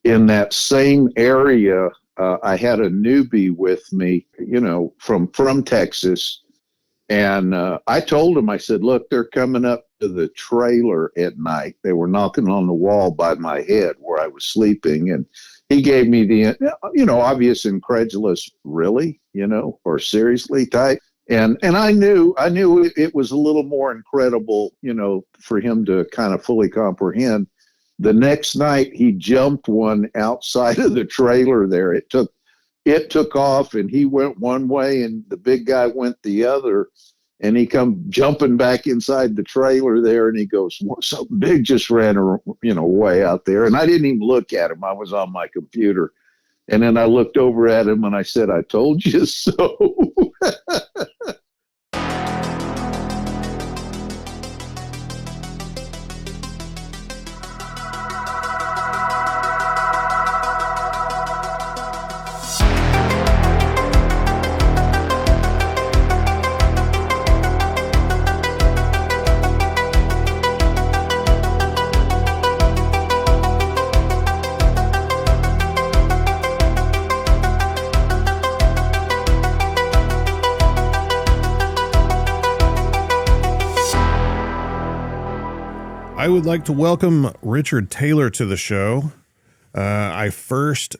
in that same area, I had a newbie with me, from Texas. And I told him, I said, look, they're coming up to the trailer at night. They were knocking on the wall by my head where I was sleeping. And he gave me the, obvious incredulous, really, or seriously type. And I knew it was a little more incredible, for him to kind of fully comprehend. The next night, he jumped one outside of the trailer there. It took off, and he went one way, and the big guy went the other. And he come jumping back inside the trailer there, and he goes, something big just ran, way out there. And I didn't even look at him. I was on my computer. And then I looked over at him, and I said, I told you so. I would like to welcome Richard Taylor to the show. I first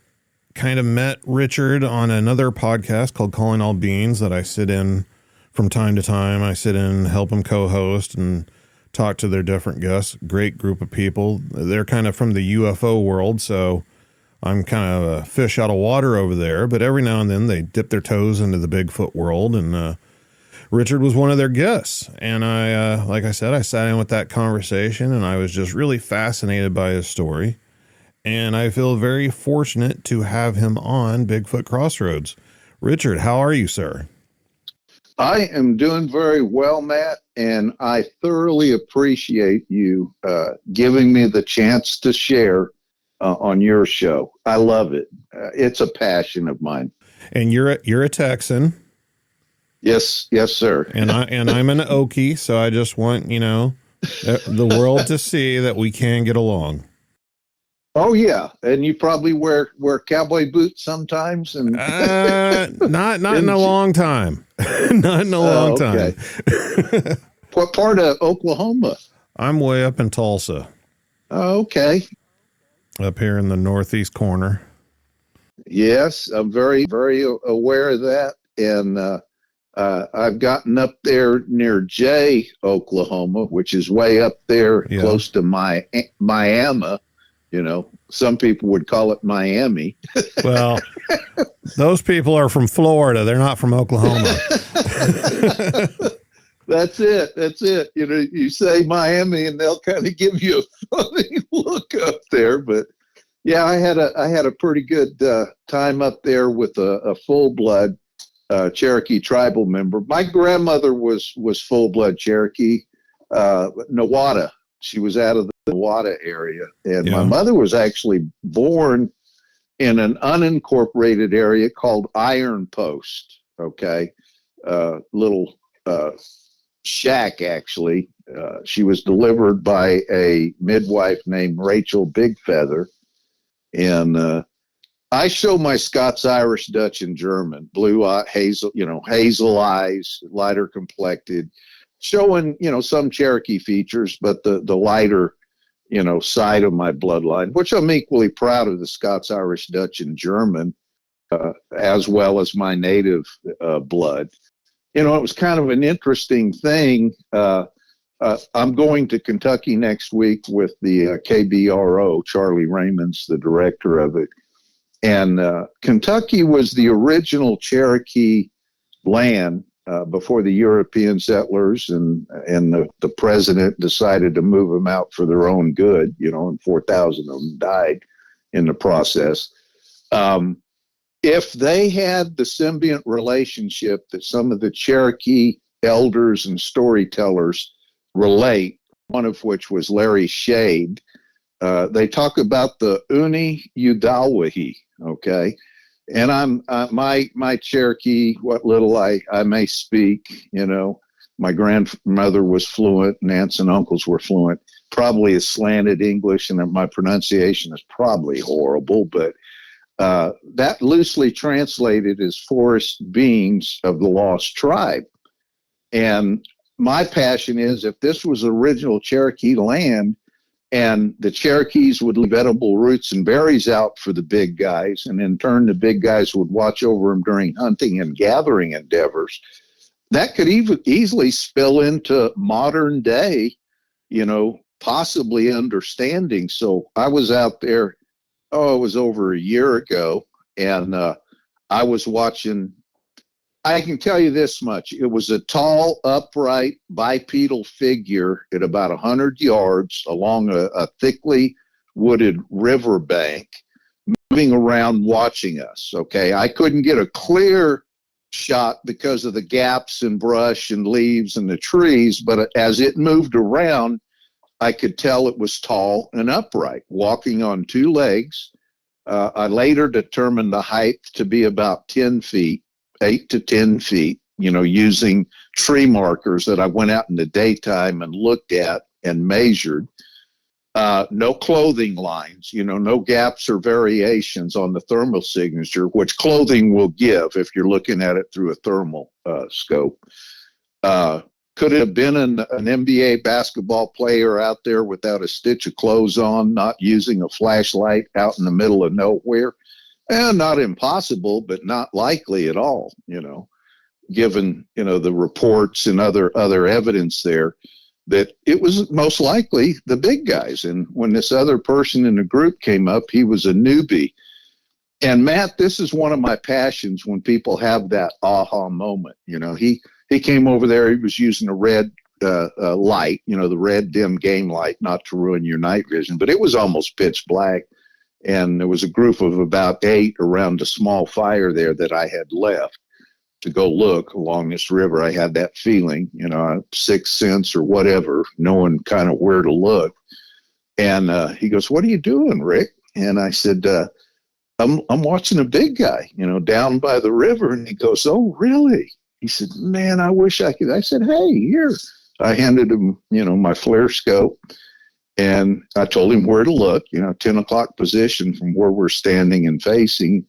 kind of met Richard on another podcast called Calling All Beings that I sit in from time to time. I sit in, help them co-host and talk to their different guests. Great group of people. They're kind of from the UFO world, so I'm kind of a fish out of water over there. But every now and then they dip their toes into the Bigfoot world, and Richard was one of their guests, and I, like I said, I sat in with that conversation, and I was just really fascinated by his story, and I feel very fortunate to have him on Bigfoot Crossroads. Richard, how are you, sir? I am doing very well, Matt, and I thoroughly appreciate you giving me the chance to share on your show. I love it. It's a passion of mine. And you're a Texan. Yes, sir. And I'm an Okie, so I just want, the world to see that we can get along. Oh yeah, and you probably wear cowboy boots sometimes, and not in a long time. Not in a long time. What part of Oklahoma? I'm way up in Tulsa. Oh, okay. Up here in the northeast corner. Yes, I'm very, very aware of that, and I've gotten up there near Jay, Oklahoma, which is way up there, close to Miami. Some people would call it Miami. Well, those people are from Florida. They're not from Oklahoma. That's it. You say Miami and they'll kind of give you a funny look up there. But yeah, I had a pretty good time up there with a full-blood Cherokee tribal member. My grandmother was full-blood Cherokee, Newata. She was out of the Newata area. And my mother was actually born in an unincorporated area called Iron Post. Okay. Little shack, actually. She was delivered by a midwife named Rachel Big Feather. And I show my Scots, Irish, Dutch, and German, blue eye, hazel eyes, lighter complected, showing, some Cherokee features, but the lighter, side of my bloodline, which I'm equally proud of, the Scots, Irish, Dutch, and German, as well as my native blood. It was kind of an interesting thing. I'm going to Kentucky next week with the KBRO. Charlie Raymond's the director of it. And Kentucky was the original Cherokee land before the European settlers and the president decided to move them out for their own good, and 4,000 of them died in the process. If they had the symbiont relationship that some of the Cherokee elders and storytellers relate, one of which was Larry Shade, they talk about the Uni Udalwahi, okay? And I'm my Cherokee, what little I may speak, My grandmother was fluent, and aunts and uncles were fluent. Probably a slanted English, and my pronunciation is probably horrible, but that loosely translated as forest beings of the lost tribe. And my passion is, if this was original Cherokee land and the Cherokees would leave edible roots and berries out for the big guys, and in turn the big guys would watch over them during hunting and gathering endeavors, that could easily spill into modern day, possibly understanding. So I was out there, it was over a year ago, and I was watching. I can tell you this much. It was a tall, upright, bipedal figure at about 100 yards along a thickly wooded riverbank, moving around watching us, okay? I couldn't get a clear shot because of the gaps in brush and leaves and the trees, but as it moved around, I could tell it was tall and upright, walking on two legs. I later determined the height to be about 10 feet. 8 to 10 feet, using tree markers that I went out in the daytime and looked at and measured. No clothing lines, no gaps or variations on the thermal signature, which clothing will give if you're looking at it through a thermal scope. Could it have been an NBA basketball player out there without a stitch of clothes on, not using a flashlight out in the middle of nowhere? Not impossible, but not likely at all, given, the reports and other evidence there that it was most likely the big guys. And when this other person in the group came up, he was a newbie. And Matt, this is one of my passions when people have that aha moment. He came over there, he was using a red light, the red dim game light, not to ruin your night vision, but it was almost pitch black. And there was a group of about 8 around a small fire there that I had left to go look along this river. I had that feeling, sixth sense or whatever, knowing kind of where to look. And he goes, "What are you doing, Rick?" And I said, I'm watching a big guy, down by the river. And he goes, "Oh, really?" He said, "Man, I wish I could." I said, "Hey, here." I handed him, my flare scope. And I told him where to look, 10 o'clock position from where we're standing and facing.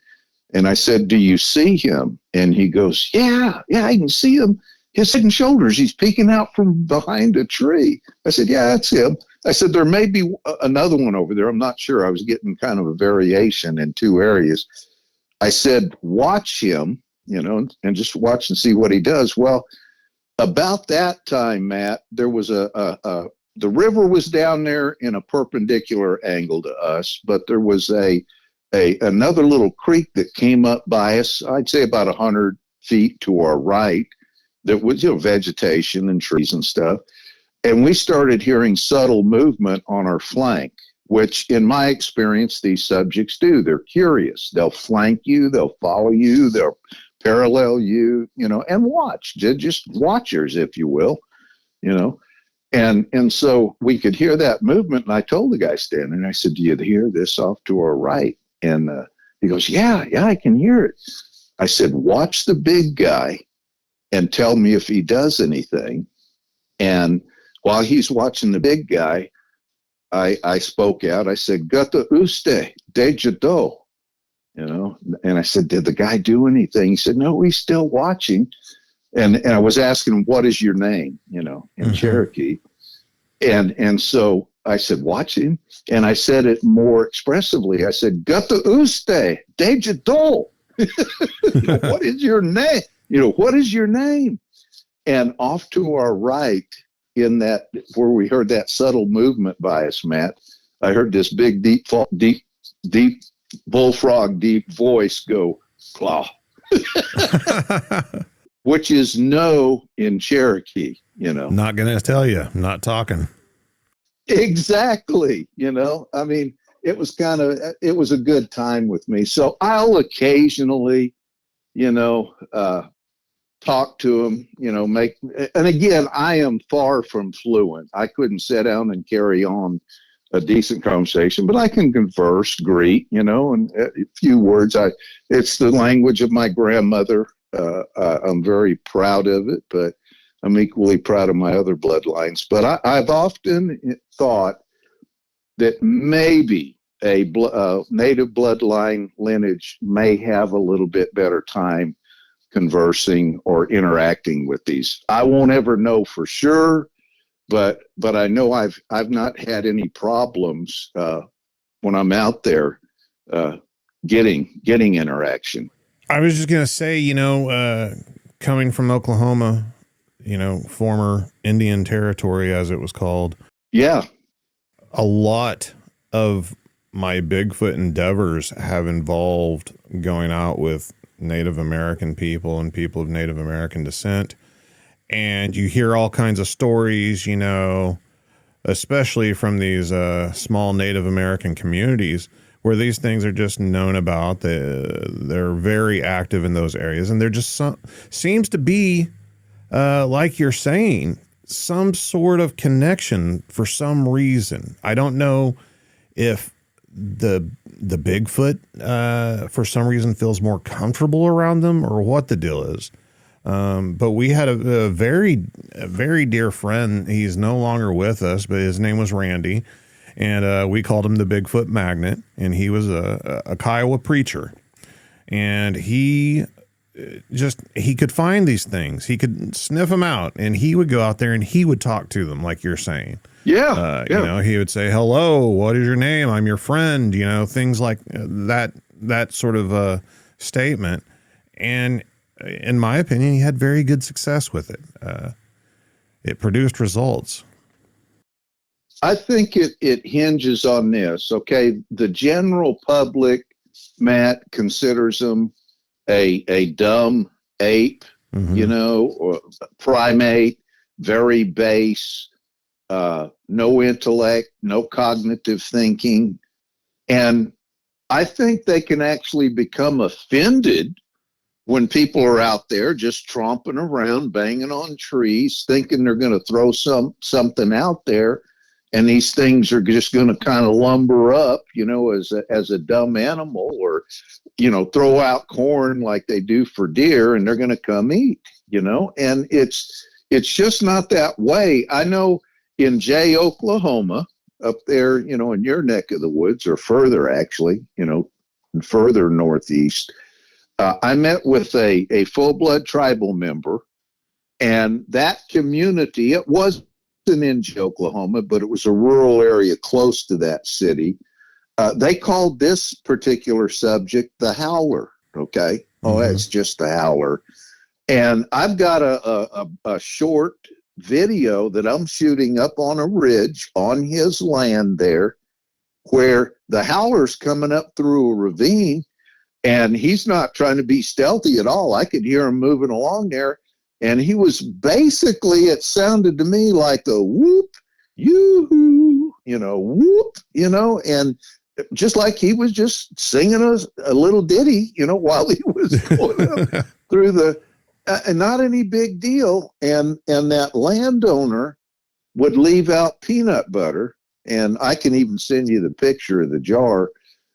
And I said, "Do you see him?" And he goes, yeah, I can see him. His head and shoulders, he's peeking out from behind a tree. I said, "Yeah, that's him." I said, "There may be another one over there. I'm not sure." I was getting kind of a variation in 2 areas. I said, "Watch him, and just watch and see what he does." Well, about that time, Matt, there was the river was down there in a perpendicular angle to us, but there was another little creek that came up by us, I'd say about 100 feet to our right, that was, vegetation and trees and stuff. And we started hearing subtle movement on our flank, which in my experience, these subjects do. They're curious. They'll flank you, they'll follow you, they'll parallel you, and watch. They're just watchers, if you will, And so we could hear that movement, and I told the guy standing, I said, "Do you hear this off to our right?" And he goes, yeah, I can hear it. I said, "Watch the big guy and tell me if he does anything." And while he's watching the big guy, I spoke out. I said, "Gutta uste, deja do." And I said, "Did the guy do anything?" He said, "No, he's still watching." And I was asking him, "What is your name?" In Cherokee. And so I said, "Watch him." And I said it more expressively. I said, "Gutta uste, deja do." What is your name? What is your name? And off to our right, in that, where we heard that subtle movement by us, Matt, I heard this big, deep bullfrog, deep voice go, "Claw." Which is no in Cherokee, Not going to tell you, not talking. Exactly. I mean, it was a good time with me. So I'll occasionally, talk to him, and again, I am far from fluent. I couldn't sit down and carry on a decent conversation, but I can converse, greet, and a few words. It's the language of my grandmother. I'm very proud of it, but I'm equally proud of my other bloodlines. But I've often thought that maybe a native bloodline lineage may have a little bit better time conversing or interacting with these. I won't ever know for sure, but I know I've not had any problems when I'm out there getting interaction. I was just gonna say, coming from Oklahoma, former Indian Territory as it was called. Yeah. A lot of my Bigfoot endeavors have involved going out with Native American people and people of Native American descent. And you hear all kinds of stories, especially from these small Native American communities where these things are just known about. They're very active in those areas. And there just seems to be, like you're saying, some sort of connection for some reason. I don't know if the Bigfoot for some reason feels more comfortable around them or what the deal is. But we had a very dear friend. He's no longer with us, but his name was Randy, and we called him the Bigfoot Magnet. And he was a Kiowa preacher, and he could find these things. He could sniff them out, and he would go out there and he would talk to them, like you're saying. Yeah. He would say, "Hello, what is your name? I'm your friend." Things like that sort of statement. And in my opinion, he had very good success with it. It produced results. I think it hinges on this. Okay, the general public, Matt, considers them a dumb ape, or primate, very base, no intellect, no cognitive thinking. And I think they can actually become offended when people are out there just tromping around, banging on trees, thinking they're going to throw something out there. And these things are just going to kind of lumber up, as a dumb animal, or, throw out corn like they do for deer, and they're going to come eat, and it's just not that way. I know in Jay, Oklahoma, up there, in your neck of the woods, or further, actually, further northeast, I met with a full-blood tribal member, and that community, it wasn't in Oklahoma, but it was a rural area close to that city. They called this particular subject the howler. Okay. Oh, it's just the howler. And I've got a short video that I'm shooting up on a ridge on his land there, where the howler's coming up through a ravine, and he's not trying to be stealthy at all. I could hear him moving along there. And he was basically, it sounded to me like a whoop, yoo-hoo, whoop, and just like he was just singing a little ditty, while he was going up through and not any big deal. And that landowner would leave out peanut butter, and I can even send you the picture of the jar.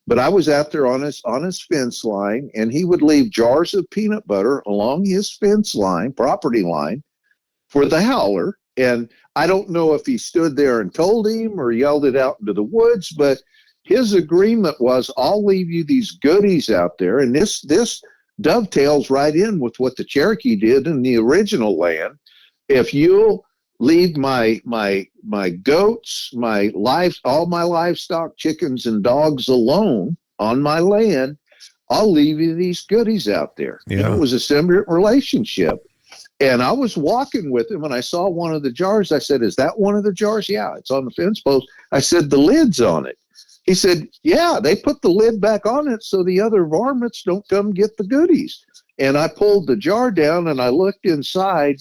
But I was out there on his fence line, and he would leave jars of peanut butter along his fence line, property line, for the howler. And I don't know if he stood there and told him or yelled it out into the woods, but his agreement was, I'll leave you these goodies out there. And this dovetails right in with what the Cherokee did in the original land. If you'll leave my goats, all my livestock, chickens and dogs alone on my land, I'll leave you these goodies out there. Yeah. It was a symbiotic relationship. And I was walking with him, and I saw one of the jars. I said, "Is that one of the jars?" "Yeah, it's on the fence post." I said, "The lid's on it." He said, "Yeah, they put the lid back on it so the other varmints don't come get the goodies." And I pulled the jar down, and I looked inside,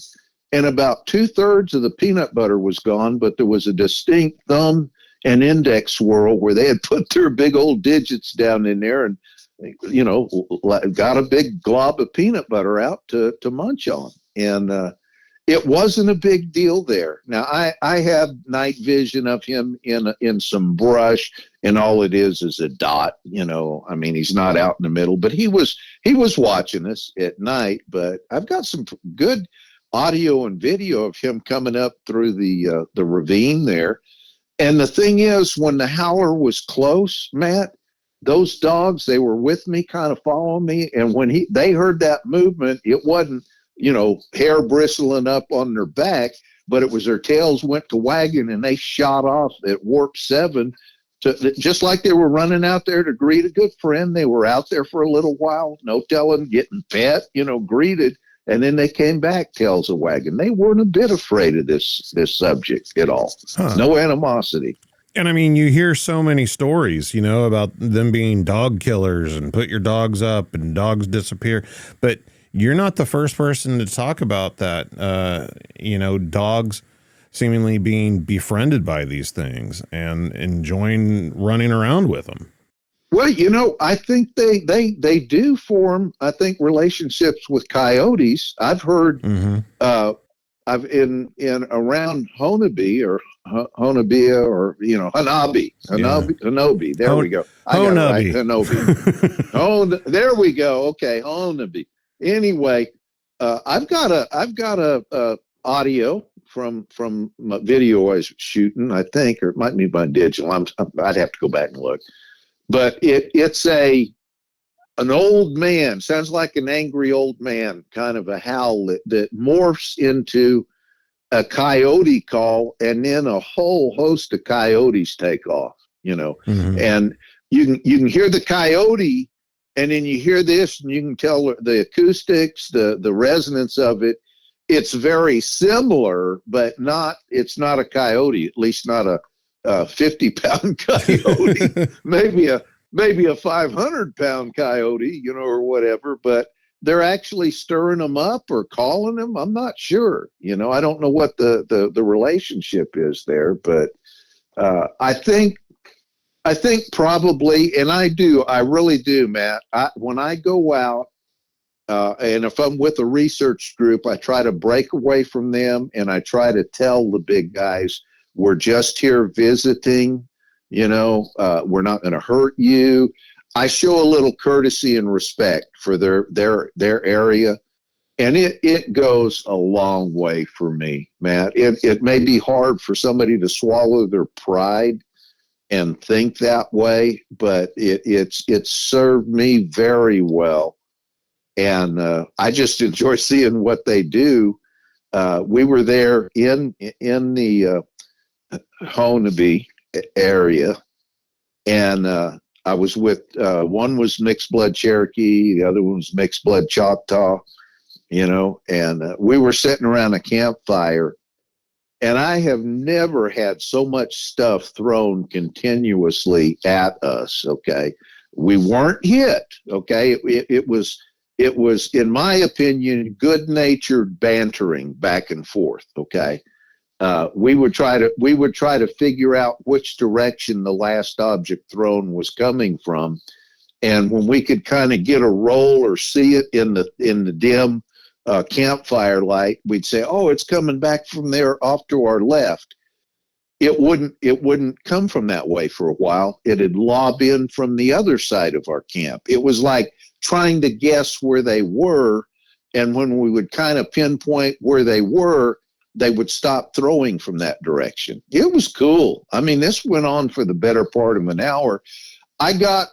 and about 2/3 of the peanut butter was gone, but there was a distinct thumb and index swirl where they had put their big old digits down in there and, got a big glob of peanut butter out to munch on. And it wasn't a big deal there. Now, I have night vision of him in some brush, and all it is a dot. He's not out in the middle, but he was watching us at night. But I've got some good audio and video of him coming up through the ravine there. And the thing is, when the howler was close, Matt, those dogs, they were with me, kind of following me. And when they heard that movement, it wasn't, hair bristling up on their back, but it was their tails went to wagging, and they shot off at warp 7, just like they were running out there to greet a good friend. They were out there for a little while, no telling, getting pet, greeted. And then they came back, tails a wagging. They weren't a bit afraid of this subject at all. Huh. No animosity. And I mean, you hear so many stories, about them being dog killers and put your dogs up and dogs disappear. But you're not the first person to talk about that, dogs seemingly being befriended by these things and enjoying running around with them. Well, I think they do form, I think, relationships with coyotes. I've heard, I've in around Honobia or Honobia or Hanabi. There we go. I got it right. Hanabi. There we go. Okay, Honobia. Anyway, I've got a audio from my video I was shooting, I think, or it might be my digital. I'd have to go back and look. But it's an old man, sounds like an angry old man, kind of a howl that morphs into a coyote call, and then a whole host of coyotes take off, and you can hear the coyote, and then you hear this, and you can tell the acoustics, the resonance of it. It's very similar, but it's not a coyote, at least not a 50-pound coyote, maybe a 500-pound coyote, or whatever, but they're actually stirring them up or calling them. I'm not sure, I don't know what the relationship is there, but I think probably, and I really do, Matt, when I go out, and if I'm with a research group, I try to break away from them, and I try to tell the big guys, we're just here visiting, we're not going to hurt you. I show a little courtesy and respect for their area. And it goes a long way for me, Matt. It may be hard for somebody to swallow their pride and think that way, but it's served me very well. And I just enjoy seeing what they do. We were there in the Honobia area, and I was with one was mixed blood Cherokee, the other one was mixed blood Choctaw, and we were sitting around a campfire, and I have never had so much stuff thrown continuously at us. Okay, we weren't hit. Okay, it was, in my opinion, good-natured bantering back and forth. Okay. We would try to figure out which direction the last object thrown was coming from, and when we could kind of get a roll or see it in the dim campfire light, we'd say, "Oh, it's coming back from there off to our left." It wouldn't come from that way for a while. It'd lob in from the other side of our camp. It was like trying to guess where they were, and when we would kind of pinpoint where they were, they would stop throwing from that direction. It was cool. I mean, this went on for the better part of an hour. I got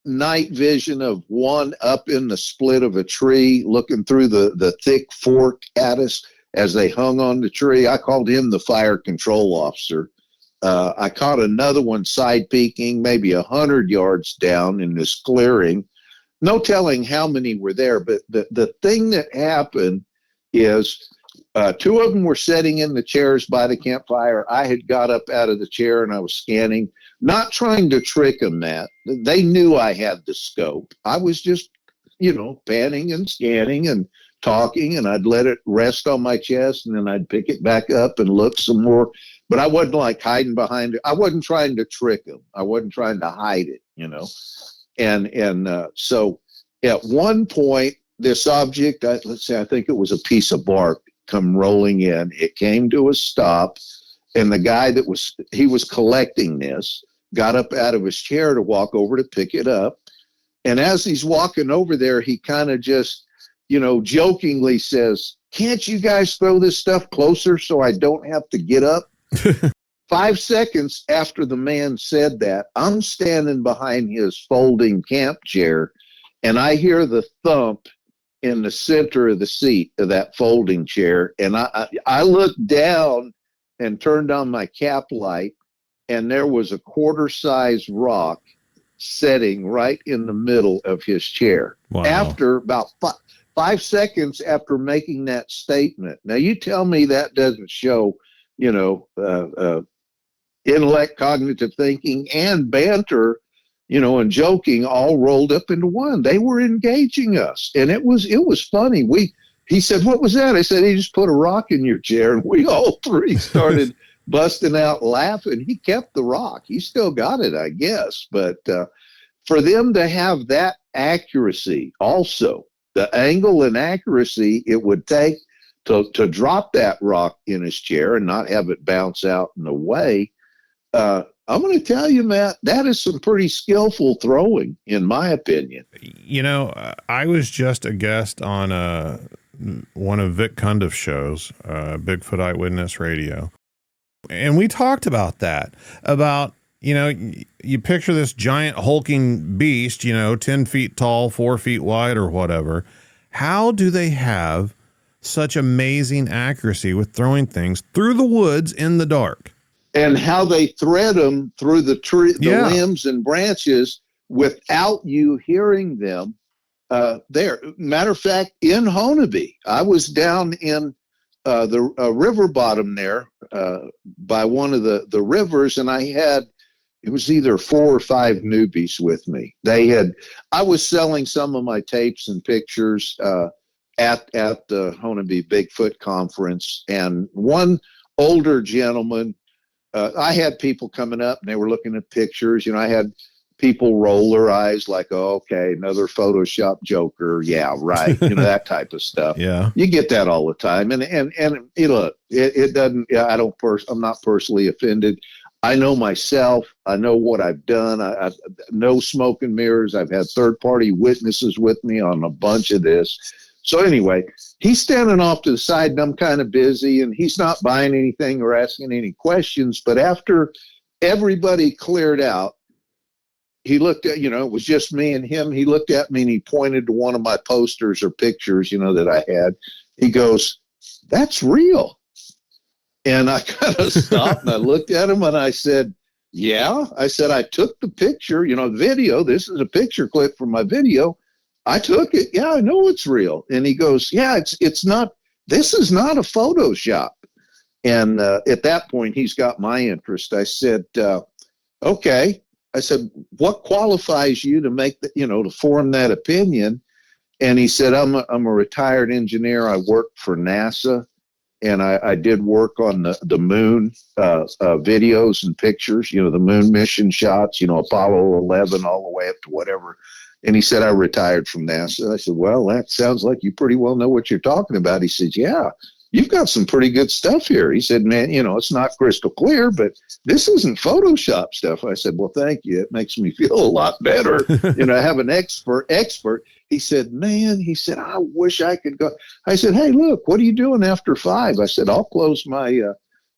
night vision of one up in the split of a tree looking through the thick fork at us as they hung on the tree. I called him the fire control officer. I caught another one side peeking maybe 100 yards down in this clearing. No telling how many were there, but the thing that happened is two of them were sitting in the chairs by the campfire. I had got up out of the chair and I was scanning, not trying to trick them, Matt. They knew I had the scope. I was just, panning and scanning and talking, and I'd let it rest on my chest, and then I'd pick it back up and look some more. But I wasn't like hiding behind it. I wasn't trying to trick them. I wasn't trying to hide it, And so at one point, this object, let's say, I think it was a piece of bark, come rolling in. It came to a stop, and the guy he was collecting this, got up out of his chair to walk over to pick it up. And as he's walking over there, he kind of just jokingly says, "Can't you guys throw this stuff closer so I don't have to get up?" 5 seconds after the man said that, I'm standing behind his folding camp chair, and I hear the thump in the center of the seat of that folding chair. And I looked down and turned on my cap light, and there was a quarter-size rock sitting right in the middle of his chair. Wow. After about 5 seconds after making that statement. Now, you tell me that doesn't show, intellect, cognitive thinking, and banter, and joking all rolled up into one. They were engaging us, and it was funny. He said, "What was that?" I said, "He just put a rock in your chair," and we all three started busting out laughing. He kept the rock. He still got it, I guess. But for them to have that accuracy, also the angle and accuracy it would take to drop that rock in his chair and not have it bounce out in the way. I'm going to tell you, Matt, that is some pretty skillful throwing, in my opinion. I was just a guest on one of Vic Cundiff's shows, Bigfoot Eyewitness Radio. And we talked about that, you picture this giant hulking beast, 10 feet tall, 4 feet wide or whatever. How do they have such amazing accuracy with throwing things through the woods in the dark? And how they thread them through the limbs and branches without you hearing them there. Matter of fact, in Honeby, I was down in the river bottom there by one of the rivers, and it was either 4 or 5 newbies with me. I was selling some of my tapes and pictures at the Honeby Bigfoot conference, and one older gentleman, I had people coming up and they were looking at pictures. I had people roll their eyes like, "Oh, okay, another Photoshop joker." Yeah, right. That type of stuff. Yeah. You get that all the time. And look, it doesn't, I'm not personally offended. I know myself. I know what I've done. I no smoke and mirrors. I've had third-party witnesses with me on a bunch of this. So anyway, he's standing off to the side, and I'm kind of busy, and he's not buying anything or asking any questions. But after everybody cleared out, he looked at, it was just me and him. He looked at me and he pointed to one of my posters or pictures, that I had. He goes, "That's real." And I kind of stopped and I looked at him and I said, "Yeah." I said, "I took the picture, the video. This is a picture clip from my video. I took it. Yeah, I know it's real." And he goes, "Yeah, it's not, this is not a Photoshop." And at that point, he's got my interest. I said, "Okay." I said, "What qualifies you to make to form that opinion?" And he said, I'm a retired engineer. I worked for NASA, and I did work on the moon videos and pictures, the moon mission shots, Apollo 11 all the way up to whatever. And he said, "I retired from NASA." I said, "Well, that sounds like you pretty well know what you're talking about." He said, "Yeah, you've got some pretty good stuff here." He said, "Man, it's not crystal clear, but this isn't Photoshop stuff." I said, "Well, thank you. It makes me feel a lot better, have an expert." He said, "Man," "I wish I could go." I said, "Hey, look, what are you doing after 5?" I said, "I'll close my,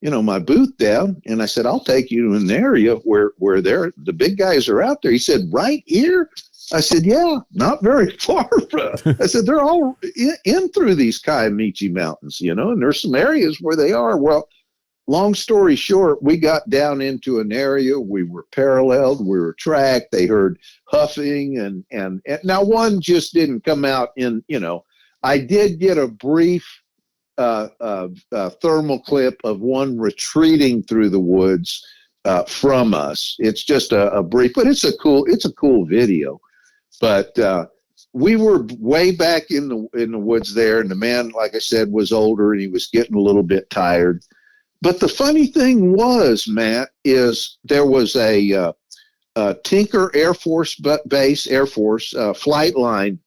my booth down." And I said, "I'll take you to an area where the big guys are out there." He said, "Right here?" I said, "Yeah, not very far from." I said, "They're all in through these Kiamichi Mountains, and there's some areas where they are." Well, long story short, we got down into an area. We were paralleled. We were tracked. They heard huffing, and now one just didn't come out in. I did get a brief thermal clip of one retreating through the woods from us. It's just a brief, but it's a cool video. But we were way back in the woods there, and the man, like I said, was older, and he was getting a little bit tired. But the funny thing was, Matt, is there was a Tinker Air Force Base, Air Force flight line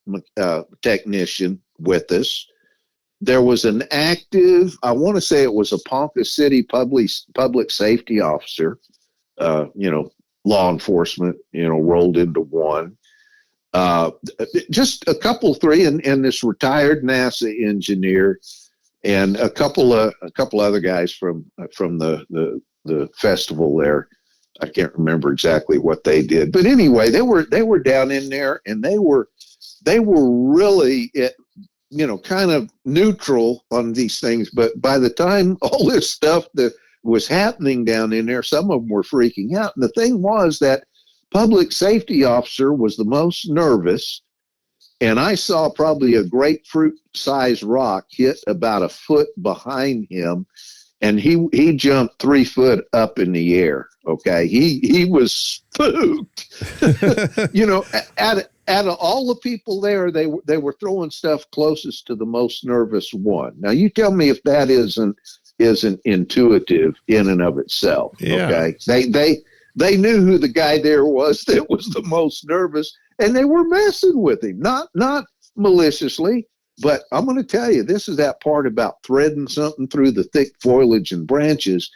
technician with us. There was an active, I want to say it was a Ponca City public safety officer, law enforcement, rolled into one. Just a couple, three, and this retired NASA engineer, and a couple other guys from the festival there. I can't remember exactly what they did, but anyway, they were down in there, and they were really kind of neutral on these things. But by the time all this stuff that was happening down in there, some of them were freaking out. And the thing was that public safety officer was the most nervous, and I saw probably a grapefruit-sized rock hit about a foot behind him, and he jumped 3 foot up in the air. Okay, he was spooked. Out of all the people there, they were throwing stuff closest to the most nervous one. Now, you tell me if that isn't intuitive in and of itself. Yeah. Okay, they knew who the guy there was that was the most nervous, and they were messing with him, not maliciously. But I'm going to tell you, this is that part about threading something through the thick foliage and branches.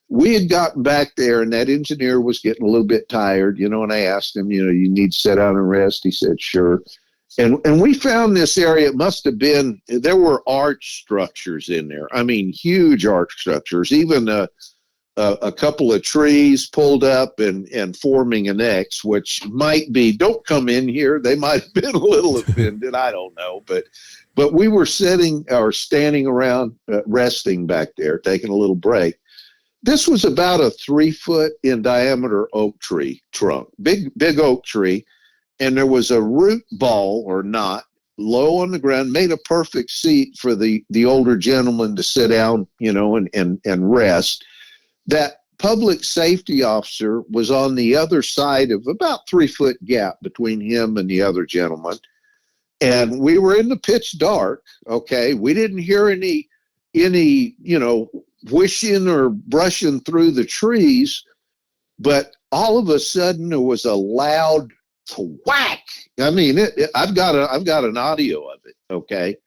We had gotten back there, and that engineer was getting a little bit tired, and I asked him, you need to sit down and rest. He said, sure. And we found this area. It must have been, there were arch structures in there. I mean, huge arch structures, even a couple of trees pulled up and forming an X, which might be, don't come in here. They might have been a little offended. I don't know. But we were standing around resting back there, taking a little break. This was about a 3 foot in diameter oak tree trunk, big oak tree. And there was a root ball or knot low on the ground, made a perfect seat for the older gentleman to sit down, and rest. That public safety officer was on the other side of about 3 foot gap between him and the other gentleman. And we were in the pitch dark. Okay. We didn't hear any, whooshing or brushing through the trees, but all of a sudden there was a loud whack. I mean, I've got an audio of it. Okay.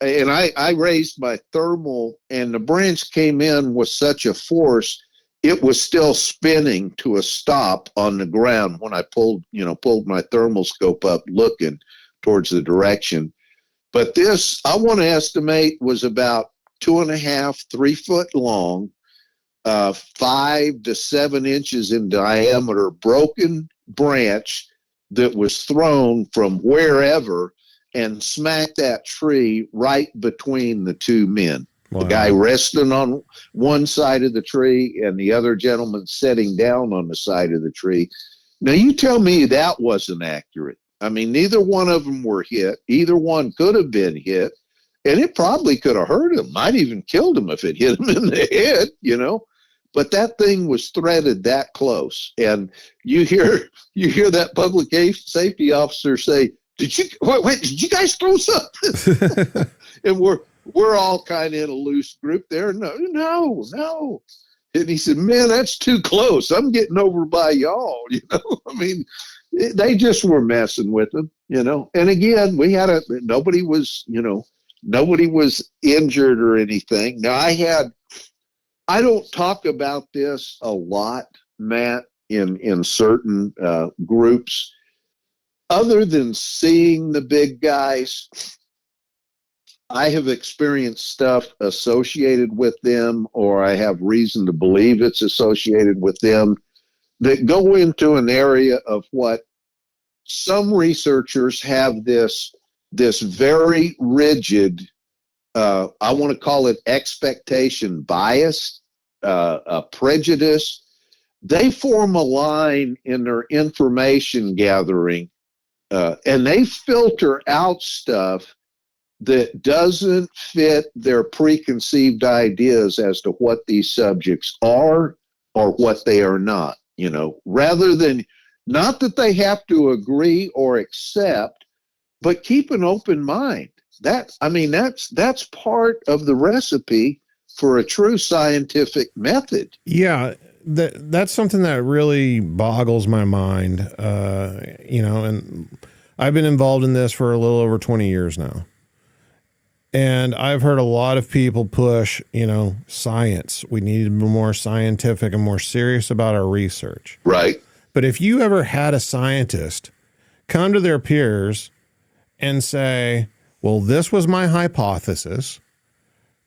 And I raised my thermal, and the branch came in with such a force, it was still spinning to a stop on the ground when I pulled my thermal scope up looking towards the direction. But this, I want to estimate, was about 2.5, 3 foot long, 5 to 7 inches in diameter, broken branch that was thrown from wherever and smacked that tree right between the two men. Wow. The guy resting on one side of the tree and the other gentleman sitting down on the side of the tree. Now, you tell me that wasn't accurate. I mean, neither one of them were hit. Either one could have been hit, and it probably could have hurt him. Might even killed him if it hit him in the head, But that thing was threaded that close, and you hear that public safety officer say, "Did you guys throw something?" And we're all kind of in a loose group there. No. And he said, "Man, that's too close. I'm getting over by y'all." I mean, they just were messing with him. And again, nobody was injured or anything. Now, I don't talk about this a lot, Matt, in certain groups. Other than seeing the big guys, I have experienced stuff associated with them, or I have reason to believe it's associated with them, that go into an area of what some researchers have this very rigid, I want to call it expectation bias, a prejudice. They form a line in their information gathering, and they filter out stuff that doesn't fit their preconceived ideas as to what these subjects are or what they are not, rather than, not that they have to agree or accept, but keep an open mind. That's part of the recipe for a true scientific method. Yeah. That's something that really boggles my mind, and I've been involved in this for a little over 20 years now. And I've heard a lot of people push, science. We need to be more scientific and more serious about our research. Right. But if you ever had a scientist come to their peers and say, well, this was my hypothesis.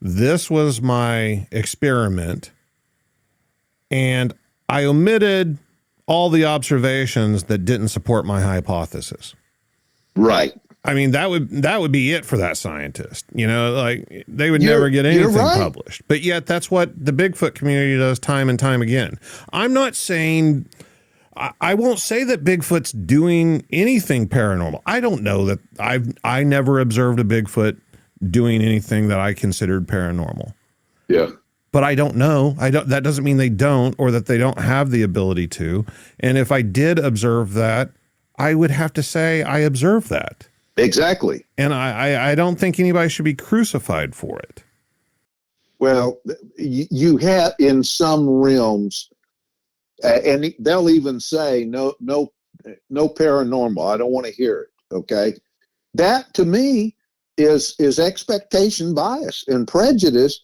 This was my experiment. And I omitted all the observations that didn't support my hypothesis. Right. I mean, that would be it for that scientist. You know, like they would never get anything published. But yet that's what the Bigfoot community does time and time again. I'm not saying, I won't say that Bigfoot's doing anything paranormal. I don't know that I never observed a Bigfoot doing anything that I considered paranormal. Yeah. But I don't know. That doesn't mean they don't, or that they don't have the ability to. And if I did observe that, I would have to say I observed that. Exactly. And I don't think anybody should be crucified for it. Well, you have in some realms, and they'll even say no paranormal. I don't want to hear it. Okay, that to me is expectation bias and prejudice,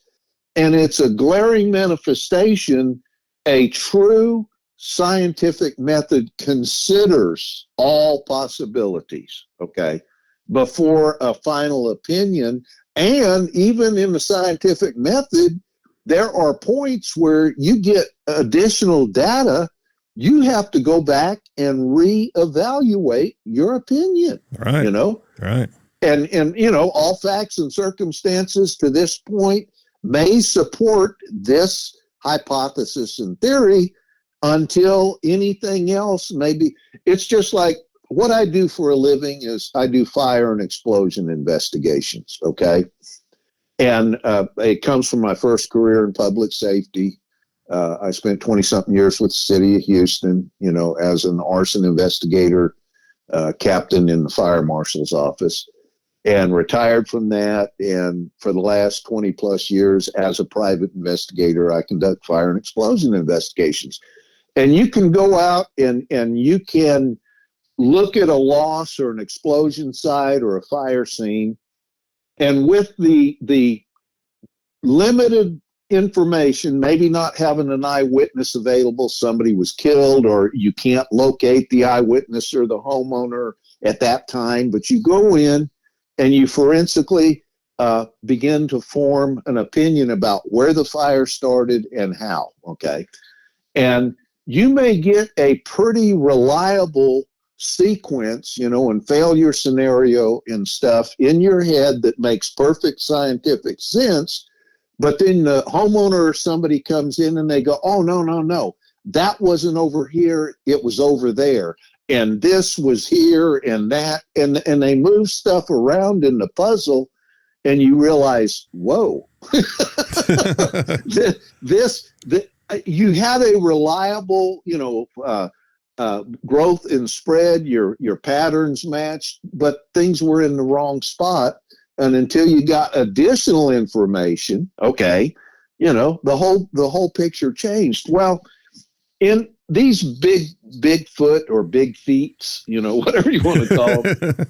and it's a glaring manifestation. A true scientific method considers all possibilities. Okay, before a final opinion. And even in the scientific method, there are points where you get additional data. You have to go back and reevaluate your opinion. Right. You know? Right. And you know, all facts and circumstances to this point may support this hypothesis and theory until anything else maybe. It's just like, what I do for a living is I do fire and explosion investigations, okay? And it comes from my first career in public safety. I spent 20-something years with the city of Houston, you know, as an arson investigator, captain in the fire marshal's office, and retired from that. And for the last 20-plus years as a private investigator, I conduct fire and explosion investigations. And you can go out and you can look at a loss or an explosion site or a fire scene, and with the limited information, maybe not having an eyewitness available, somebody was killed, or you can't locate the eyewitness or the homeowner at that time, but you go in and you forensically begin to form an opinion about where the fire started and how, okay? And you may get a pretty reliable sequence, you know, and failure scenario and stuff in your head that makes perfect scientific sense. But then the homeowner or somebody comes in and they go, oh, no, that wasn't over here. It was over there. And this was here and that. And they move stuff around in the puzzle, and you realize, whoa, you had a reliable, you know, growth and spread, your patterns matched, but things were in the wrong spot. And until you got additional information, okay, you know, the whole picture changed. Well, in these Bigfoot or big feets, you know, whatever you want to call them,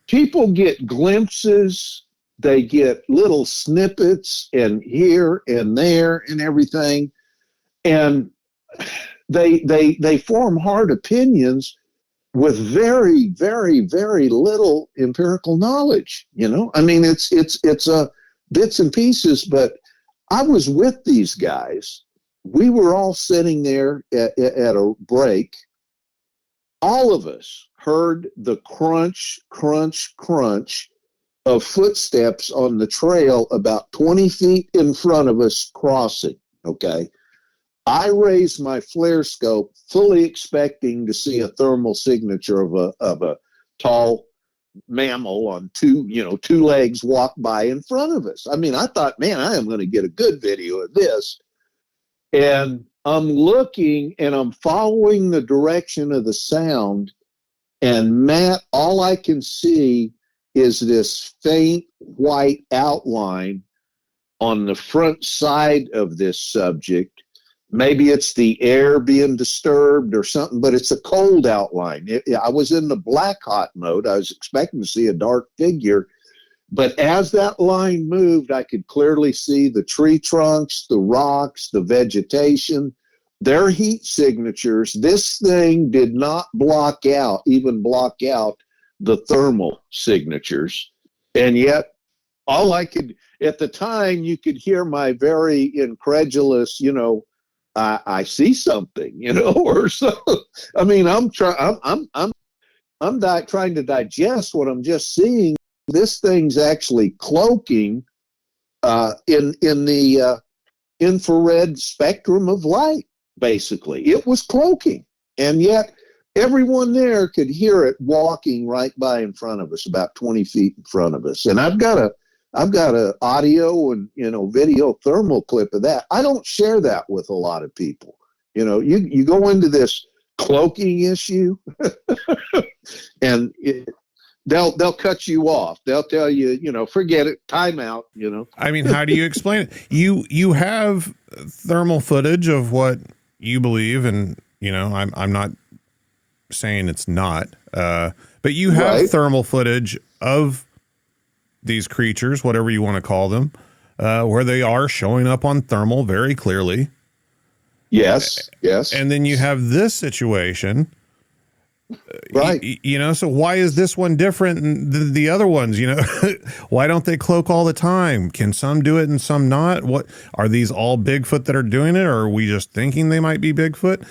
people get glimpses, they get little snippets and here and there and everything. And they form hard opinions with very, very, very little empirical knowledge. You know, I mean, it's bits and pieces. But I was with these guys. We were all sitting there at a break. All of us heard the crunch, crunch, crunch of footsteps on the trail about 20 feet in front of us crossing. Okay. I raised my flare scope, fully expecting to see a thermal signature of a tall mammal on two legs walk by in front of us. I mean, I thought, man, I am going to get a good video of this. And I'm looking and I'm following the direction of the sound. And Matt, all I can see is this faint white outline on the front side of this subject. Maybe it's the air being disturbed or something, but it's a cold outline. I was in the black hot mode. I was expecting to see a dark figure. But as that line moved, I could clearly see the tree trunks, the rocks, the vegetation, their heat signatures, this thing did not even block out the thermal signatures. And yet, all I could, at the time, you could hear my very incredulous, I see something, or so. I mean, I'm trying to digest what I'm just seeing. This thing's actually cloaking in the infrared spectrum of light. Basically, it was cloaking, and yet everyone there could hear it walking right by in front of us, about 20 feet in front of us. And I've got a audio and video thermal clip of that. I don't share that with a lot of people. You go into this cloaking issue, and they'll cut you off. They'll tell you, forget it, time out. I mean, how do you explain it? You have thermal footage of what you believe, and I'm not saying it's not, but you have right. thermal footage of these creatures, whatever you want to call them, where they are showing up on thermal very clearly. Yes. And then you have this situation, right? So why is this one different than the other ones? Why don't they cloak all the time? Can some do it and some not? What are these all Bigfoot that are doing it, or are we just thinking they might be Bigfoot?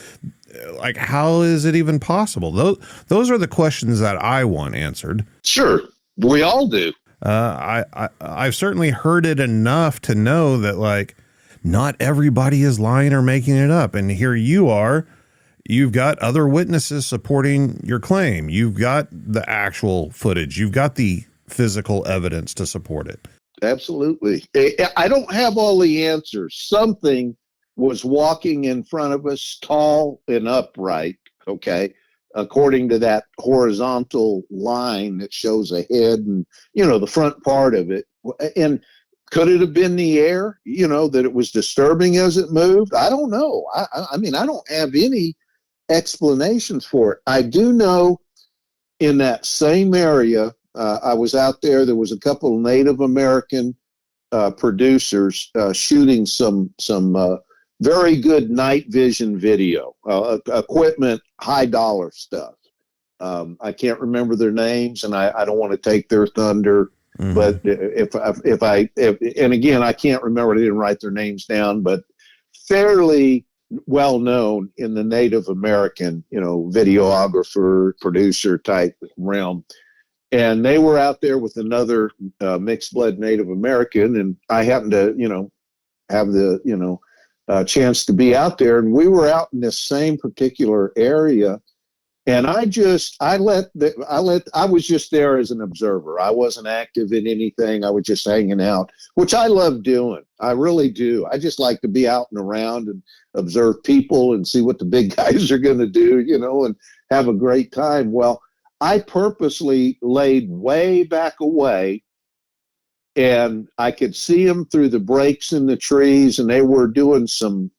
Like, how is it even possible? Those are the questions that I want answered. Sure, we all do. I've certainly heard it enough to know that, like, not everybody is lying or making it up. And here you are. You've got other witnesses supporting your claim. You've got the actual footage. You've got the physical evidence to support it. Absolutely. I don't have all the answers. Something was walking in front of us, tall and upright, okay, according to that horizontal line that shows a head and, the front part of it. And could it have been the air, that it was disturbing as it moved? I don't know. I mean, I don't have any explanations for it. I do know in that same area, I was out there. There was a couple of Native American producers shooting some very good night vision video, equipment, high dollar stuff. I can't remember their names, and I don't want to take their thunder. Mm-hmm. But and again, I can't remember. I didn't write their names down, but fairly well known in the Native American, videographer, producer type realm. And they were out there with another mixed blood Native American, and I happened to, have the, chance to be out there, and we were out in this same particular area. And I was just there as an observer. I wasn't active in anything. I was just hanging out, which I love doing. I really do. I just like to be out and around and observe people and see what the big guys are going to do, and have a great time. Well, I purposely laid way back away, and I could see them through the breaks in the trees, and they were doing some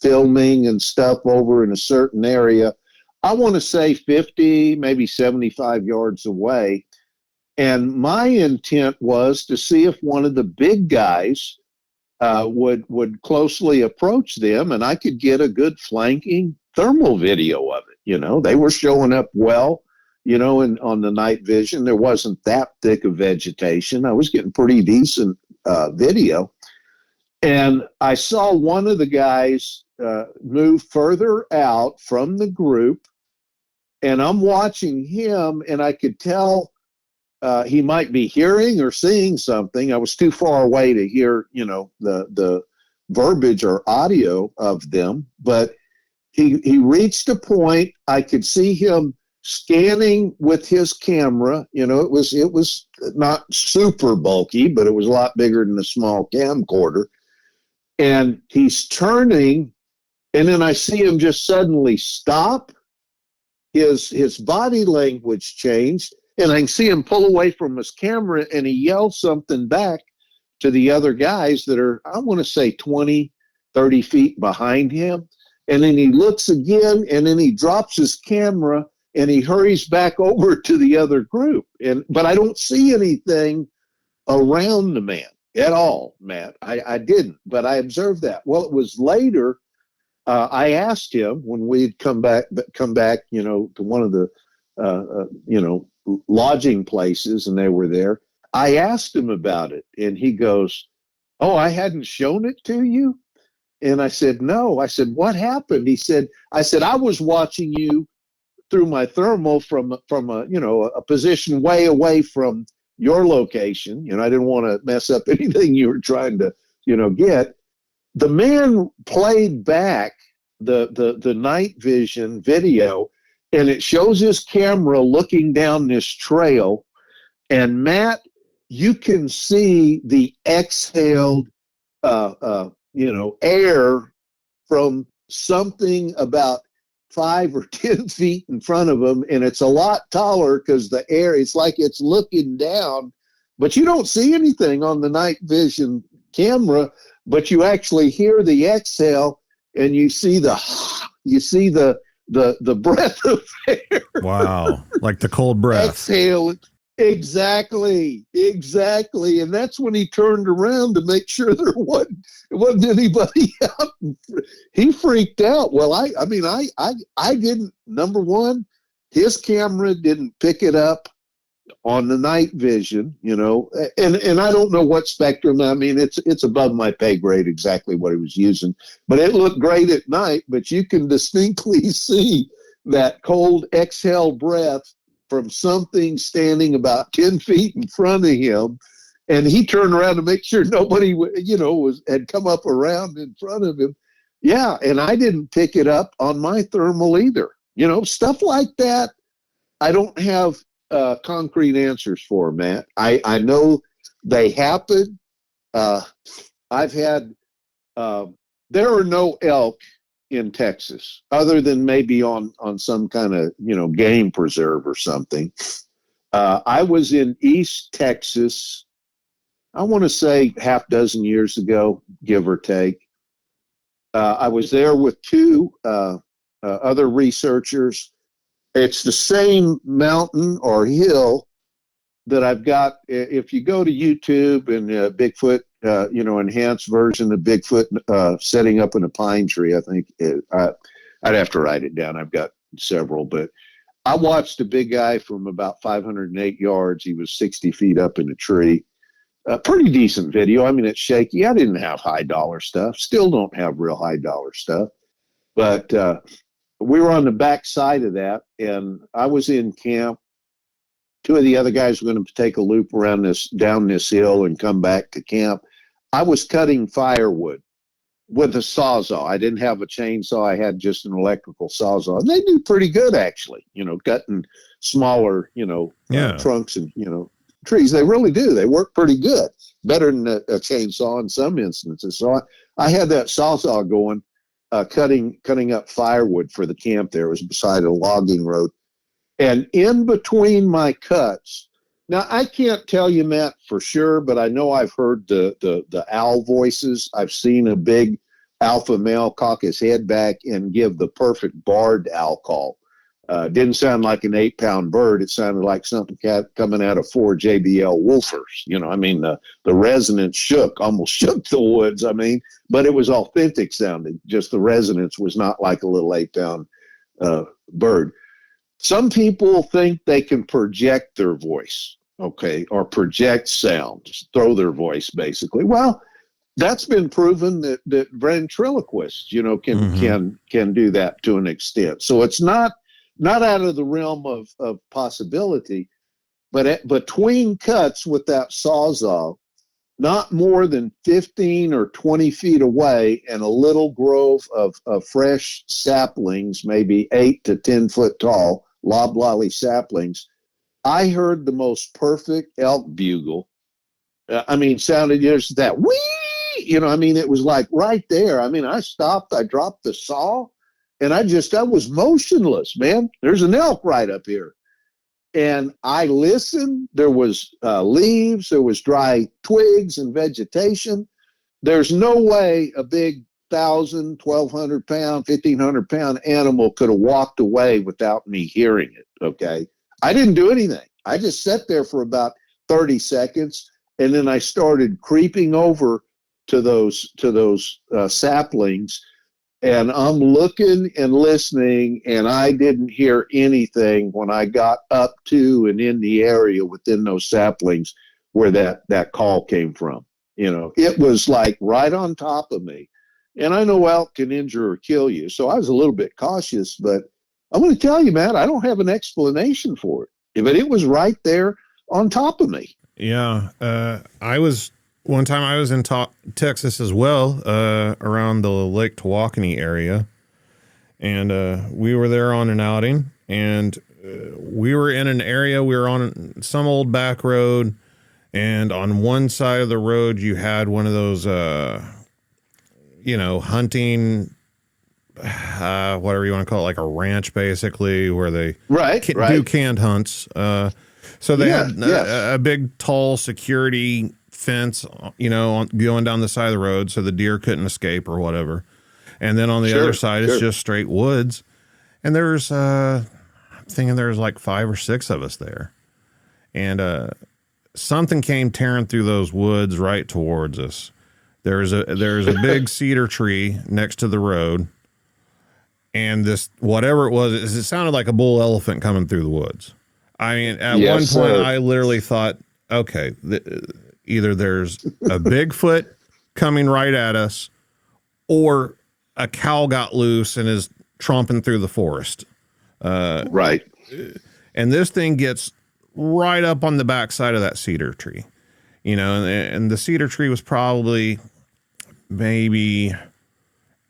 filming and stuff over in a certain area. I want to say 50, maybe 75 yards away. And my intent was to see if one of the big guys would closely approach them, and I could get a good flanking thermal video of it. They were showing up well, on the night vision. There wasn't that thick of vegetation. I was getting pretty decent video. And I saw one of the guys move further out from the group, and I'm watching him, and I could tell he might be hearing or seeing something. I was too far away to hear, the verbiage or audio of them, but he reached a point. I could see him scanning with his camera. It was not super bulky, but it was a lot bigger than a small camcorder. And he's turning, and then I see him just suddenly stop. His body language changed, and I can see him pull away from his camera, and he yells something back to the other guys that are, I want to say 20, 30 feet behind him. And then he looks again, and then he drops his camera, and he hurries back over to the other group. But I don't see anything around the man at all, Matt. I didn't, but I observed that. Well, it was later. I asked him when we'd come back, to one of the, lodging places, and they were there. I asked him about it, and he goes, "Oh, I hadn't shown it to you?" And I said, "No." I said, "What happened?" I said, "I was watching you through my thermal from a position way away from your location. I didn't want to mess up anything you were trying to, get." The man played back the night vision video, and it shows his camera looking down this trail. And Matt, you can see the exhaled, air from something about 5 or 10 feet in front of him, and it's a lot taller because the air, it's like it's looking down, but you don't see anything on the night vision camera, but you actually hear the exhale, and you see the breath of air. Wow, like the cold breath. Exhale. Exactly. And that's when he turned around to make sure there wasn't anybody out. He freaked out. Well, I didn't. Number one, his camera didn't pick it up on the night vision, and I don't know what spectrum. I mean, it's above my pay grade exactly what he was using, but it looked great at night. But you can distinctly see that cold exhale breath from something standing about 10 feet in front of him. And he turned around to make sure nobody, had come up around in front of him. Yeah. And I didn't pick it up on my thermal either. Stuff like that. I don't have concrete answers for, Matt. I know they happen. I've had, there are no elk in Texas, other than maybe on some kind of, game preserve or something. I was in East Texas, I want to say half dozen years ago, give or take. I was there with two other researchers. It's the same mountain or hill that I've got. If you go to YouTube and Bigfoot, enhanced version of Bigfoot setting up in a pine tree, I think I'd have to write it down. I've got several, but I watched a big guy from about 508 yards. He was 60 feet up in a tree. A pretty decent video. I mean, it's shaky. I didn't have high dollar stuff. Still don't have real high dollar stuff, but we were on the back side of that, and I was in camp. Two of the other guys were going to take a loop down this hill and come back to camp. I was cutting firewood with a sawzall. I didn't have a chainsaw. I had just an electrical sawzall. And they do pretty good, actually, cutting smaller, trunks and, trees. They really do. They work pretty good, better than a chainsaw in some instances. So I had that sawzall going, cutting up firewood for the camp there. It was beside a logging road. And in between my cuts, now I can't tell you, Matt, for sure, but I know I've heard the owl voices. I've seen a big alpha male cock his head back and give the perfect barred owl call. Didn't sound like an 8-pound bird. It sounded like something coming out of 4 JBL woofers. The resonance almost shook the woods. But it was authentic sounding. Just the resonance was not like a little 8-pound bird. Some people think they can project their voice, or project sounds, throw their voice, basically. Well, that's been proven that ventriloquists, can do that to an extent. So it's not out of the realm of possibility, but between cuts with that sawzall, not more than 15 or 20 feet away, and a little grove of fresh saplings, maybe 8 to 10 foot tall, loblolly saplings, I heard the most perfect elk bugle. Sounded just that wee, it was like right there. I stopped, I dropped the saw, and I was motionless, man. There's an elk right up here. And I listened. There was leaves, there was dry twigs and vegetation. There's no way a big 1,000, 1,200 pound, 1,500 pound animal could have walked away without me hearing it. Okay. I didn't do anything. I just sat there for about 30 seconds. And then I started creeping over to those saplings. And I'm looking and listening, and I didn't hear anything when I got up to and in the area within those saplings where that call came from. It was like right on top of me. And I know elk can injure or kill you, so I was a little bit cautious, but I'm going to tell you, Matt, I don't have an explanation for it, but it was right there on top of me. Yeah. One time I was in Texas as well, around the Lake Tawakoni area. And we were there on an outing, and we were in an area, we were on some old back road. And on one side of the road, you had one of those, hunting, whatever you want to call it, like a ranch, basically, where they do canned hunts. So they had a big, tall security fence, going down the side of the road so the deer couldn't escape or whatever. And then on the other side, it's just straight woods. And there's, I'm thinking there's like 5 or 6 of us there. And something came tearing through those woods right towards us. There's a big cedar tree next to the road. And this, whatever it was, it sounded like a bull elephant coming through the woods. I mean, at one point, I literally thought, okay, either there's a Bigfoot coming right at us, or a cow got loose and is tromping through the forest. Right. And this thing gets right up on the backside of that cedar tree, and the cedar tree was probably maybe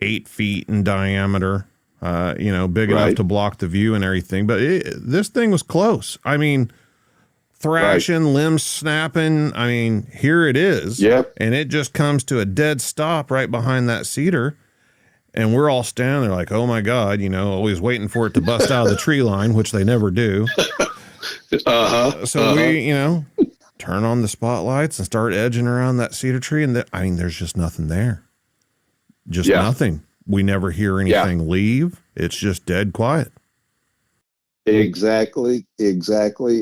8 feet in diameter, big enough to block the view and everything. But this thing was close. I mean, thrashing, limbs snapping. I mean, here it is. Yep. And it just comes to a dead stop right behind that cedar. And we're all standing there like, oh my God, always waiting for it to bust out of the tree line, which they never do. So we, turn on the spotlights and start edging around that cedar tree. And there's just nothing there. Just nothing. We never hear anything leave. It's just dead quiet. Exactly.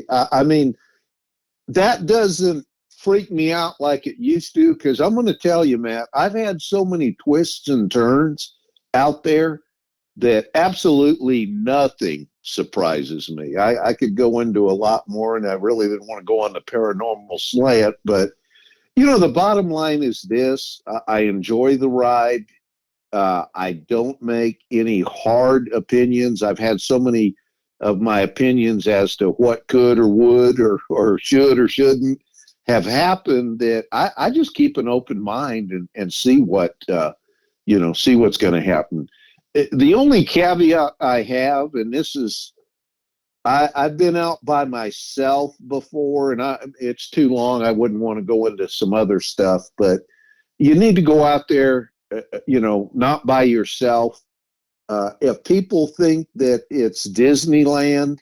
I mean, that doesn't freak me out like it used to, because I'm going to tell you, Matt, I've had so many twists and turns out there that absolutely nothing surprises me. I could go into a lot more, and I really didn't want to go on the paranormal slant, but the bottom line is this: I enjoy the ride. I don't make any hard opinions. I've had so many of my opinions as to what could or would or should or shouldn't have happened that I just keep an open mind and see what, see what's going to happen. The only caveat I have, and this is, I've been out by myself before, and it's too long. I wouldn't want to go into some other stuff, but you need to go out there, not by yourself. If people think that it's Disneyland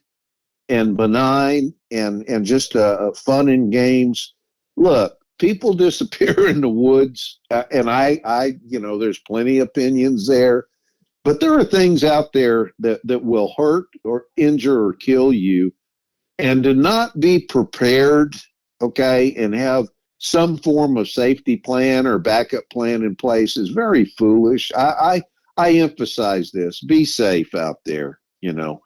and benign and just fun and games, look, people disappear in the woods, and I there's plenty of opinions there, but there are things out there that will hurt or injure or kill you, and to not be prepared, okay, and have some form of safety plan or backup plan in place is very foolish. I emphasize this: be safe out there, and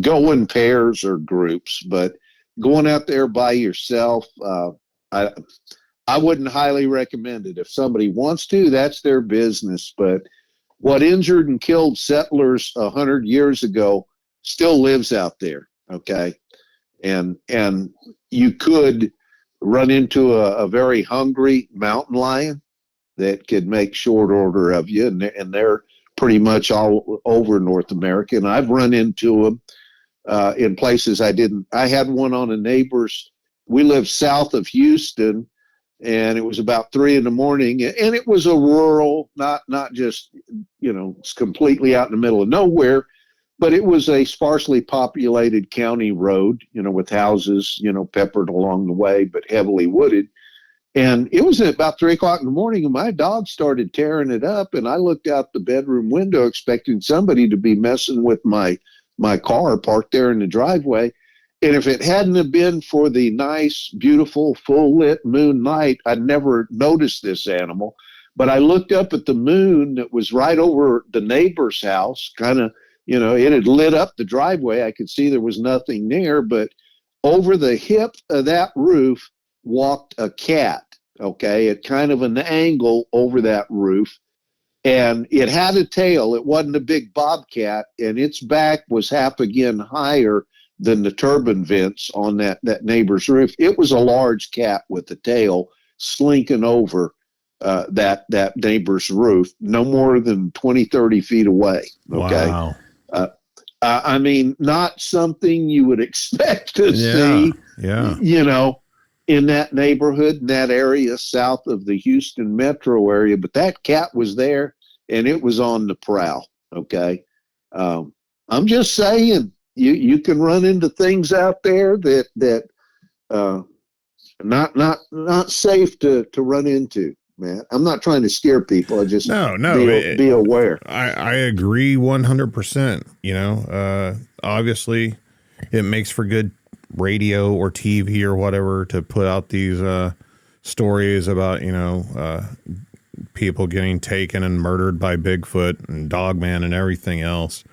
go in pairs or groups, but going out there by yourself, I wouldn't highly recommend it. If somebody wants to, that's their business. But what injured and killed settlers 100 years ago still lives out there. Okay. And you could run into a very hungry mountain lion that could make short order of you. And they're pretty much all over North America. And I've run into them in places I had one on a neighbor's. We live south of Houston, and it was about 3 a.m, and it was a rural, not just, it's completely out in the middle of nowhere, but it was a sparsely populated county road, with houses, peppered along the way, but heavily wooded. And it was at about 3 a.m, and my dog started tearing it up, and I looked out the bedroom window expecting somebody to be messing with my car parked there in the driveway. And if it hadn't have been for the nice, beautiful, full lit moon night, I'd never noticed this animal. But I looked up at the moon that was right over the neighbor's house, kind of, it had lit up the driveway. I could see there was nothing there, but over the hip of that roof walked a cat, okay, at kind of an angle over that roof. And it had a tail. It wasn't a big bobcat, and its back was half again higher than the turbine vents on that neighbor's roof. It was a large cat with a tail slinking over that neighbor's roof, no more than 20, 30 feet away. Okay. Wow. I mean, not something you would expect to see, in that neighborhood, in that area south of the Houston metro area. But that cat was there, and it was on the prowl. Okay. I'm just saying, you can run into things out there that not safe to run into, man. I'm not trying to scare people. I just be aware. I agree 100%. Obviously it makes for good radio or TV or whatever to put out these stories about, people getting taken and murdered by Bigfoot and Dogman and everything else.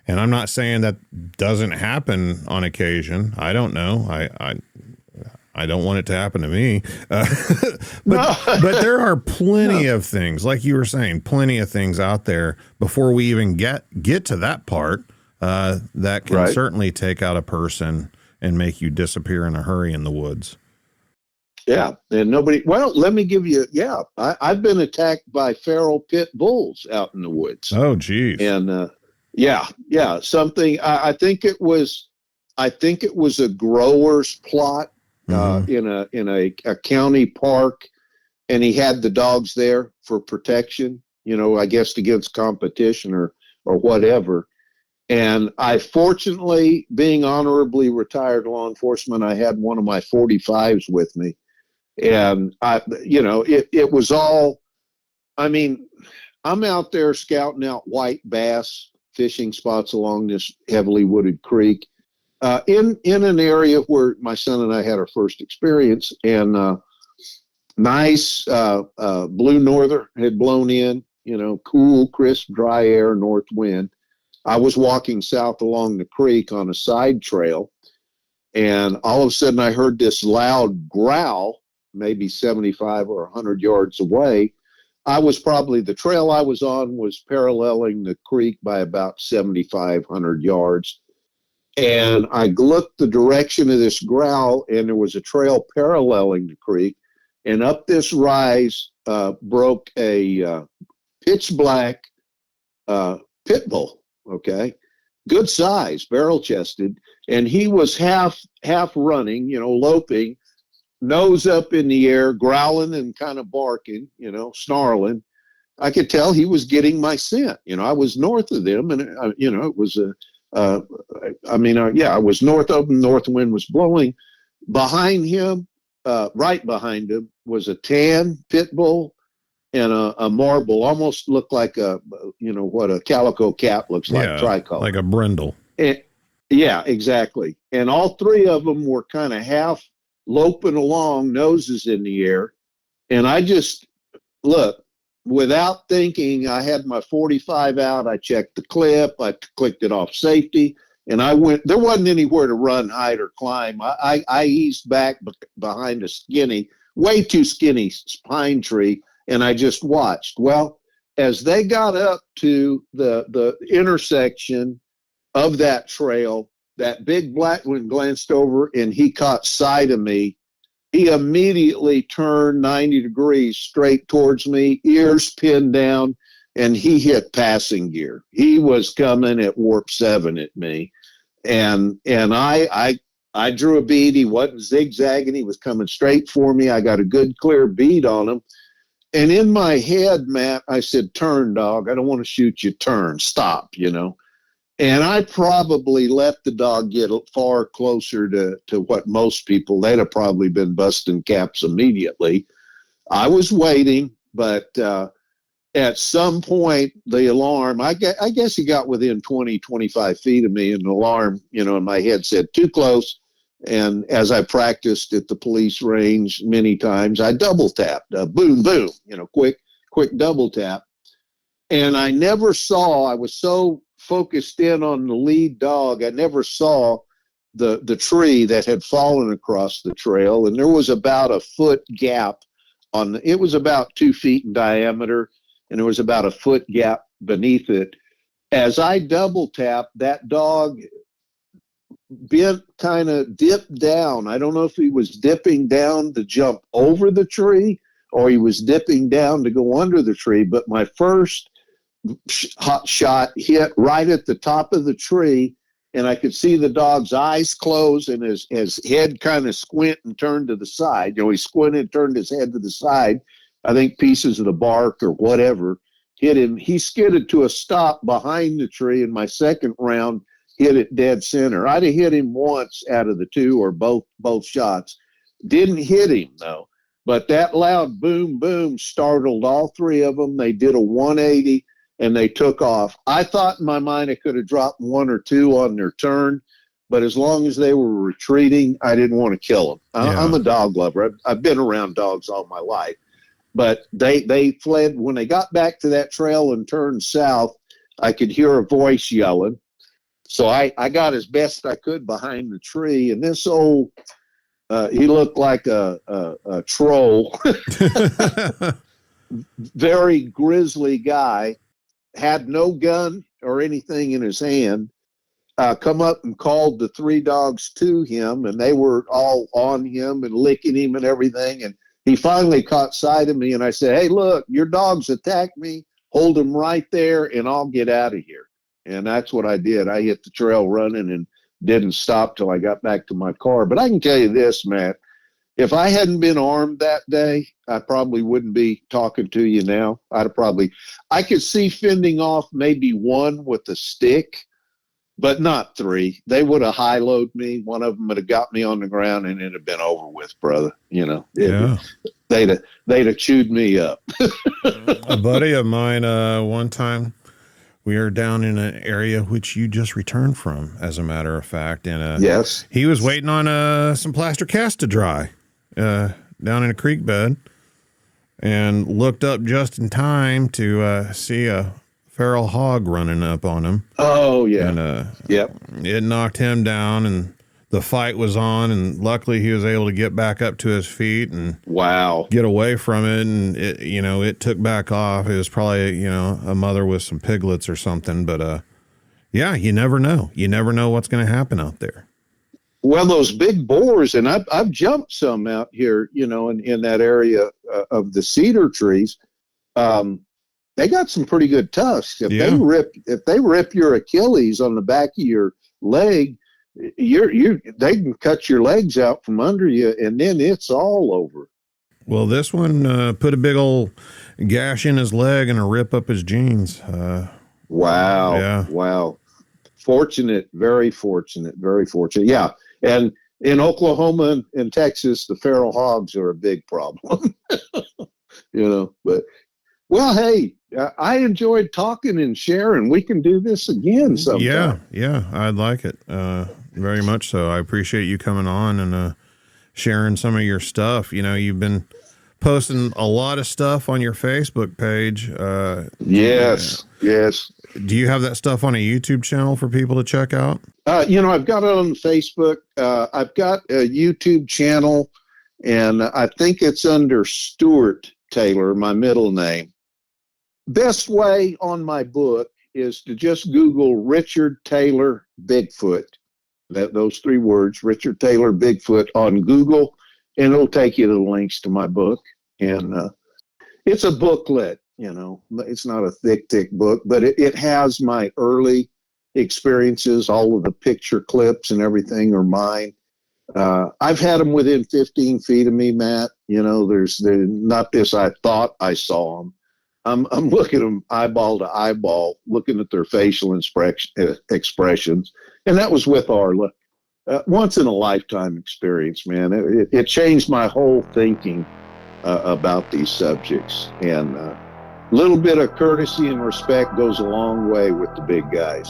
And I'm not saying that doesn't happen on occasion. I don't know. I don't want it to happen to me. But there are plenty of things, like you were saying, plenty of things out there before we even get to that part that can certainly take out a person and make you disappear in a hurry in the woods. Yeah. And let me give you, I've been attacked by feral pit bulls out in the woods. Oh, geez. And, something, I think it was a grower's plot, in a county park, and he had the dogs there for protection, I guess against competition or whatever. And I, fortunately, being honorably retired law enforcement, I had one of my 45s with me. And it was all, I mean, I'm out there scouting out white bass fishing spots along this heavily wooded creek, in an area where my son and I had our first experience, and nice blue norther had blown in, cool, crisp, dry air, north wind. I was walking south along the creek on a side trail, and all of a sudden I heard this loud growl, maybe 75 or 100 yards away. The trail I was on was paralleling the creek by about 7,500 yards. And I looked the direction of this growl, and there was a trail paralleling the creek. And up this rise broke a pitch black pit bull. Okay, good size, barrel chested, and he was half running, loping, nose up in the air, growling and kind of barking, snarling. I could tell he was getting my scent. I was north of them, and it was I was north of him. North wind was blowing. Behind him, right behind him, was a tan pit bull and a marble, almost looked like what a calico cat looks like, tricolor. Like a brindle. Yeah, exactly. And all three of them were kind of half loping along, noses in the air. And I just, look, without thinking, I had my 45 out. I checked the clip. I clicked it off safety. And I went, there wasn't anywhere to run, hide, or climb. I eased back behind a way too skinny pine tree, and I just watched. Well, as they got up to the intersection of that trail, that big black one glanced over, and he caught sight of me. He immediately turned 90 degrees straight towards me, ears pinned down, and he hit passing gear. He was coming at warp 7 at me. And I drew a bead. He wasn't zigzagging. He was coming straight for me. I got a good clear bead on him. And in my head, Matt, I said, turn, dog. I don't want to shoot you. Turn. Stop, And I probably let the dog get far closer to what most people, they'd have probably been busting caps immediately. I was waiting, but at some point, the alarm, I guess he got within 20, 25 feet of me, and the alarm, in my head said, too close. And as I practiced at the police range many times, I double tapped, boom, boom, quick double tap. And I never saw, I was so focused in on the lead dog, I never saw the tree that had fallen across the trail. And there was about a foot gap it was about 2 feet in diameter, and there was about a foot gap beneath it. As I double tapped, that dog kind of dipped down. I don't know if he was dipping down to jump over the tree or he was dipping down to go under the tree. But my first hot shot hit right at the top of the tree, and I could see the dog's eyes close and his head kind of squint and turn to the side. He squinted, turned his head to the side. I think pieces of the bark or whatever hit him. He skidded to a stop behind the tree, and my second round hit it dead center. I'd have hit him once out of the two or both shots. Didn't hit him, though. But that loud boom, boom startled all three of them. They did a 180. And they took off. I thought in my mind I could have dropped one or two on their turn, but as long as they were retreating, I didn't want to kill them. I'm a dog lover. I've been around dogs all my life. But they fled. When they got back to that trail and turned south, I could hear a voice yelling. So I got as best I could behind the tree. And this old, he looked like a troll, very grisly guy. Had no gun or anything in his hand, come up and called the three dogs to him, and they were all on him and licking him and everything. And he finally caught sight of me, and I said, "Hey, look, your dogs attacked me. Hold them right there, and I'll get out of here." And that's what I did. I hit the trail running and didn't stop till I got back to my car. But I can tell you this, Matt, if I hadn't been armed that day, I probably wouldn't be talking to you now. I could see fending off maybe one with a stick, but not three. They would have high-loaded me. One of them would have got me on the ground, and it'd have been over with, brother. They'd have chewed me up. A buddy of mine, one time, we were down in an area which you just returned from, as a matter of fact, and yes, he was waiting on some plaster cast to dry down in a creek bed, and looked up just in time to see a feral hog running up on him. Oh, yeah. And yep. It knocked him down, and the fight was on, and luckily he was able to get back up to his feet and get away from it. And it took back off. It was probably, a mother with some piglets or something, but yeah, you never know. You never know what's going to happen out there. Well, those big boars, and I've jumped some out here, in that area of the cedar trees. They got some pretty good tusks. If they rip your Achilles on the back of your leg, they can cut your legs out from under you, and then it's all over. Well, this one put a big old gash in his leg and a rip up his jeans. Wow. Yeah. Wow. Fortunate, very fortunate, very fortunate. Yeah. And in Oklahoma and Texas, the feral hogs are a big problem. But well, hey, I enjoyed talking and sharing. We can do this again sometime. Yeah, I'd like it. Very much so. I appreciate you coming on and sharing some of your stuff. You've been posting a lot of stuff on your Facebook page. Yes. Do you have that stuff on a YouTube channel for people to check out? I've got it on Facebook. I've got a YouTube channel, and I think it's under Stuart Taylor, my middle name. Best way on my book is to just Google Richard Taylor Bigfoot. Those three words, Richard Taylor Bigfoot, on Google, and it'll take you to the links to my book. And it's a booklet, it's not a thick book, but it has my early experiences. All of the picture clips and everything are mine. I've had them within 15 feet of me, Matt. There's not this, I thought I saw them. I'm looking at them eyeball to eyeball, looking at their facial expressions. And that was with Arla. Once in a lifetime experience, man. It changed my whole thinking about these subjects. And a little bit of courtesy and respect goes a long way with the big guys.